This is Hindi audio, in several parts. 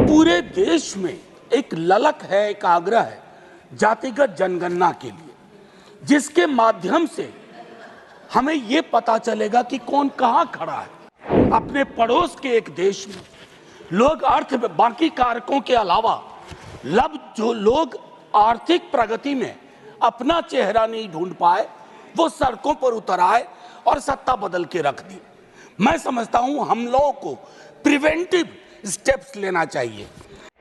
पूरे देश में एक ललक है, एक आग्रह है जातिगत जनगणना के लिए, जिसके माध्यम से हमें ये पता चलेगा कि कौन कहां खड़ा है। अपने पड़ोस के एक देश में लोग बाकी कारकों के अलावा जो लोग आर्थिक प्रगति में अपना चेहरा नहीं ढूंढ पाए, वो सड़कों पर उतर आए और सत्ता बदल के रख दी। मैं समझता हूं हम लोगों को प्रिवेंटिव स्टेप्स लेना चाहिए।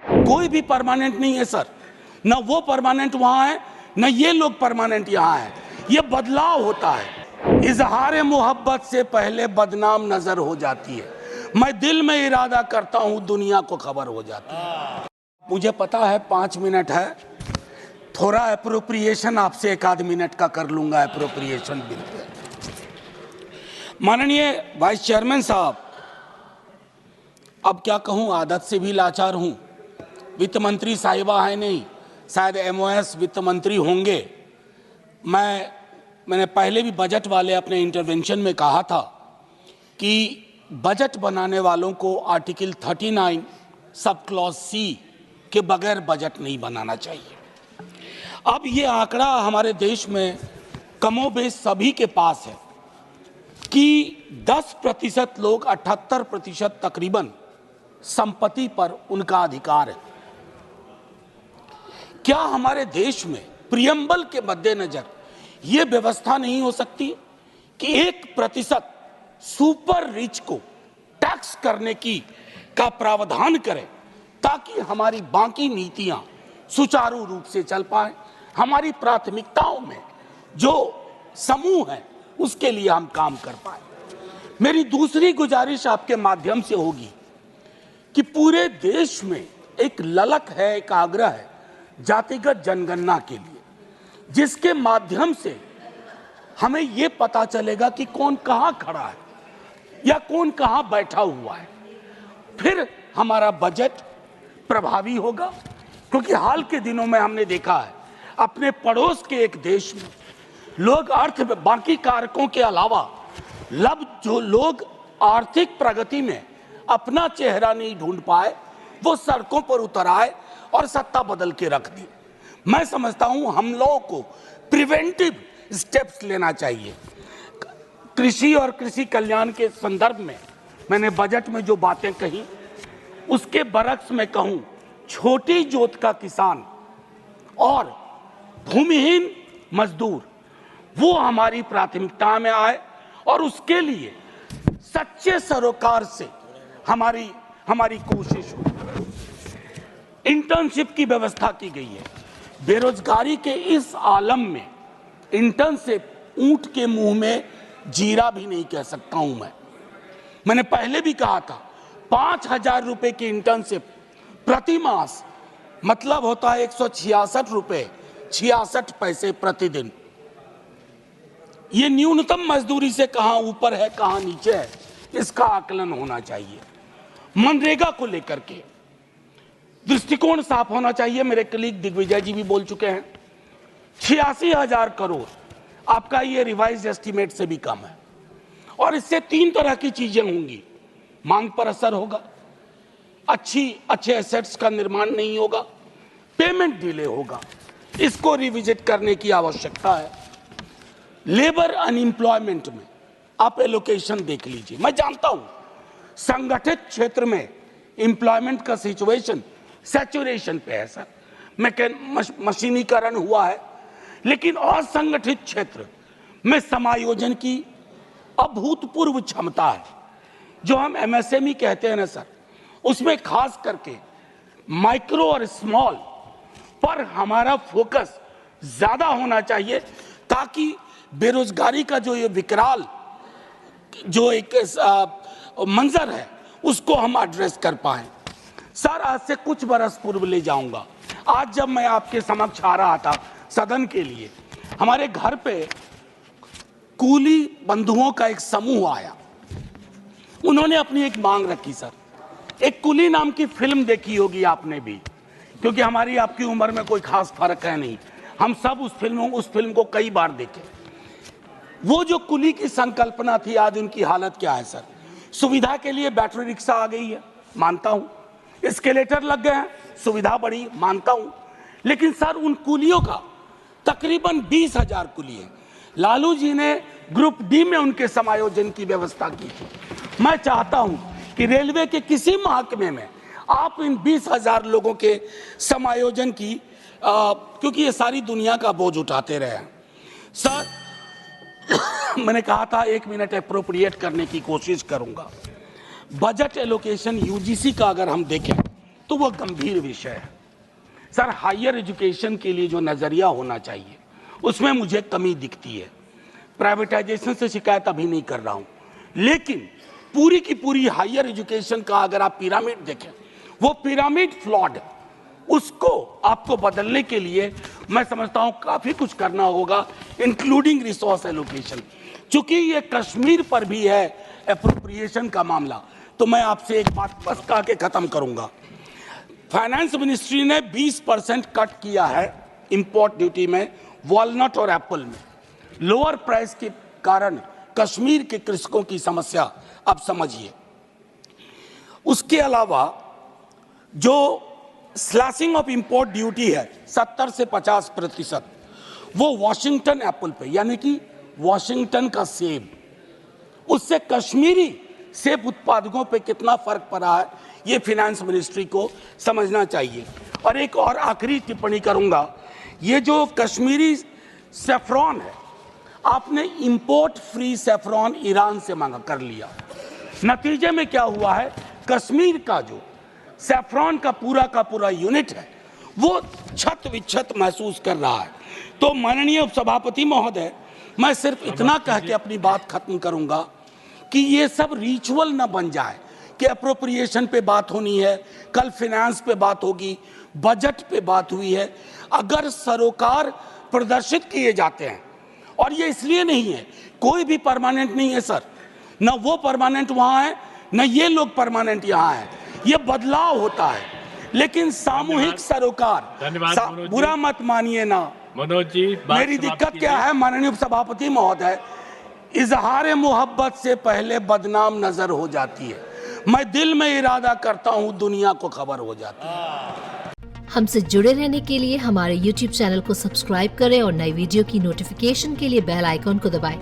कोई भी परमानेंट नहीं है सर, न वो परमानेंट वहां है, न ये लोग परमानेंट यहां है। ये बदलाव होता है। इजहार मोहब्बत से पहले बदनाम नजर हो जाती है। मैं दिल में इरादा करता हूं, दुनिया को खबर हो जाती है। मुझे पता है 5 मिनट है, थोड़ा एप्रोप्रिएशन आपसे 1 आध मिनट का कर लूंगा। एप्रोप्रिएशन बिल पे माननीय वाइस चेयरमैन साहब, अब क्या कहूं, आदत से भी लाचार हूं। वित्त मंत्री साहिबा है नहीं, शायद एमओएस वित्त मंत्री होंगे। मैंने पहले भी बजट वाले अपने इंटरवेंशन में कहा था कि बजट बनाने वालों को आर्टिकल 39 सब क्लॉज सी के बगैर बजट नहीं बनाना चाहिए। अब ये आंकड़ा हमारे देश में कमोबेश सभी के पास है कि 10% लोग 78% तकरीबन संपत्ति पर उनका अधिकार है। क्या हमारे देश में प्रियम्बल के मद्देनजर ये व्यवस्था नहीं हो सकती कि 1% सुपर रिच को टैक्स करने का प्रावधान करें, ताकि हमारी बाकी नीतियां सुचारू रूप से चल पाए। हमारी प्राथमिकताओं में जो समूह है उसके लिए हम काम कर पाए। मेरी दूसरी गुजारिश आपके माध्यम से होगी कि पूरे देश में एक ललक है, एक आग्रह है जातिगत जनगणना के लिए, जिसके माध्यम से हमें यह पता चलेगा कि कौन कहां खड़ा है या कौन कहां बैठा हुआ है। फिर हमारा बजट प्रभावी होगा, क्योंकि हाल के दिनों में हमने देखा है अपने पड़ोस के एक देश में लोग बाकी कारकों के अलावा जो लोग आर्थिक प्रगति में अपना चेहरा नहीं ढूंढ पाए, वो सड़कों पर उतर आए और सत्ता बदल के रख दी। मैं समझता हूं हम लोगों को प्रिवेंटिव स्टेप्स लेना चाहिए। कृषि और कृषि कल्याण के संदर्भ में मैंने बजट में जो बातें कही, उसके बरक्स में कहूं, छोटी जोत का किसान और भूमिहीन मजदूर वो हमारी प्राथमिकता में आए, और उसके लिए सच्चे सरोकार से हमारी कोशिश हो। इंटर्नशिप की व्यवस्था की गई है। बेरोजगारी के इस आलम में इंटर्नशिप ऊंट के मुंह में जीरा भी नहीं कह सकता हूं मैंने पहले भी कहा था 5,000 रुपए की इंटर्नशिप प्रति मास मतलब होता है 166 रुपए 66 पैसे प्रतिदिन। ये न्यूनतम मजदूरी से कहां ऊपर है कहां नीचे है, इसका आकलन होना चाहिए। मनरेगा को लेकर के दृष्टिकोण साफ होना चाहिए। मेरे कलीग दिग्विजय जी भी बोल चुके हैं, 86,000 करोड़ आपका ये रिवाइज एस्टीमेट से भी कम है, और इससे 3 तरह की चीजें होंगी। मांग पर असर होगा, अच्छे एसेट्स का निर्माण नहीं होगा, पेमेंट डिले होगा। इसको रिविजिट करने की आवश्यकता है। लेबर अनएम्प्लॉयमेंट में आप एलोकेशन देख लीजिए। मैं जानता हूं संगठित क्षेत्र में एम्प्लॉयमेंट का सिचुएशन सैचुरेशन पे है सर, मशीनीकरण हुआ है, लेकिन असंगठित क्षेत्र में समायोजन की अभूतपूर्व क्षमता है। जो हम एमएसएमई कहते हैं ना सर, उसमें खास करके माइक्रो और स्मॉल पर हमारा फोकस ज्यादा होना चाहिए, ताकि बेरोजगारी का जो ये विकराल जो एक मंजर है उसको हम एड्रेस कर पाए। सर, आज से कुछ बरस पूर्व ले जाऊंगा। आज जब मैं आपके समक्ष आ रहा था सदन के लिए, हमारे घर पे कूली बंधुओं का एक समूह आया। उन्होंने अपनी एक मांग रखी सर। एक कुली नाम की फिल्म देखी होगी आपने भी, क्योंकि हमारी आपकी उम्र में कोई खास फर्क है नहीं, हम सब उस फिल्म को कई बार देखे। वो जो कुली की संकल्पना थी, आज उनकी हालत क्या है सर। सुविधा के लिए बैटरी रिक्शा आ गई है, मानता हूं, एस्केलेटर लग गए हैं, सुविधा बढ़ी, मानता हूं, लेकिन सर उन कुलियों का तकरीबन 20,000 कुली है। लालू जी ने ग्रुप डी में उनके समायोजन की व्यवस्था की थी। मैं चाहता हूं कि रेलवे के किसी महकमे में आप इन 20,000 लोगों के समायोजन की, क्योंकि ये सारी दुनिया का बोझ उठाते रहे हैं। सर मैंने कहा था 1 मिनट एप्रोप्रिएट करने की कोशिश करूंगा। बजट एलोकेशन यूजीसी का अगर हम देखें तो वह गंभीर विषय है। सर हायर एजुकेशन के लिए जो नजरिया होना चाहिए उसमें मुझे कमी दिखती है। प्राइवेटाइजेशन से शिकायत अभी नहीं कर रहा हूं, लेकिन पूरी की पूरी हायर एजुकेशन का अगर आप पिरामिड देखें, वो पिरामिड फ्लॉड, उसको आपको बदलने के लिए मैं समझता हूं काफी कुछ करना होगा, इंक्लूडिंग रिसोर्स एलोकेशन। चूंकि ये कश्मीर पर भी है एप्रोप्रिएशन का मामला, तो मैं आपसे एक बात बस कह के खत्म करूंगा। फाइनेंस मिनिस्ट्री ने 20% कट किया है इंपोर्ट ड्यूटी में, वॉलनट और एप्पल में। लोअर प्राइस के कारण कश्मीर के कृषकों की समस्या अब समझिए। उसके अलावा जो स्लैशिंग ऑफ इंपोर्ट ड्यूटी है 70 से 50%, वो वॉशिंगटन एप्पल पे, यानी कि वॉशिंगटन का सेब, उससे कश्मीरी सेब उत्पादकों पे कितना फर्क पड़ा है, ये फाइनेंस मिनिस्ट्री को समझना चाहिए। और एक और आखिरी टिप्पणी करूंगा, ये जो कश्मीरी सेफ्रॉन है, आपने इंपोर्ट फ्री सेफ्रॉन ईरान से मांगा कर लिया, नतीजे में क्या हुआ है, कश्मीर का जो सेफ्रॉन का पूरा यूनिट है वो छत विच्छत महसूस कर रहा है। तो माननीय उपसभापति महोदय, मैं सिर्फ इतना कह के अपनी बात खत्म करूंगा कि ये सब रिचुअल न बन जाए कि अप्रोप्रिएशन पे बात होनी है, कल फाइनेंस पे बात होगी, बजट पे बात हुई है। अगर सरोकार प्रदर्शित किए जाते हैं, और ये इसलिए नहीं है, कोई भी परमानेंट नहीं है सर, न वो परमानेंट वहां है न ये लोग परमानेंट यहाँ है, ये बदलाव होता है, लेकिन सामूहिक सरोकार, बुरा मत मानिए ना मनोज जी। मेरी दिक्कत क्या है माननीय उपसभापति महोदय, इजहार मोहब्बत से पहले बदनाम नजर हो जाती है। मैं दिल में इरादा करता हूं, दुनिया को खबर हो जाती है। हमसे जुड़े रहने के लिए हमारे YouTube चैनल को सब्सक्राइब करें और नई वीडियो की नोटिफिकेशन के लिए बेल आइकॉन को दबाएं।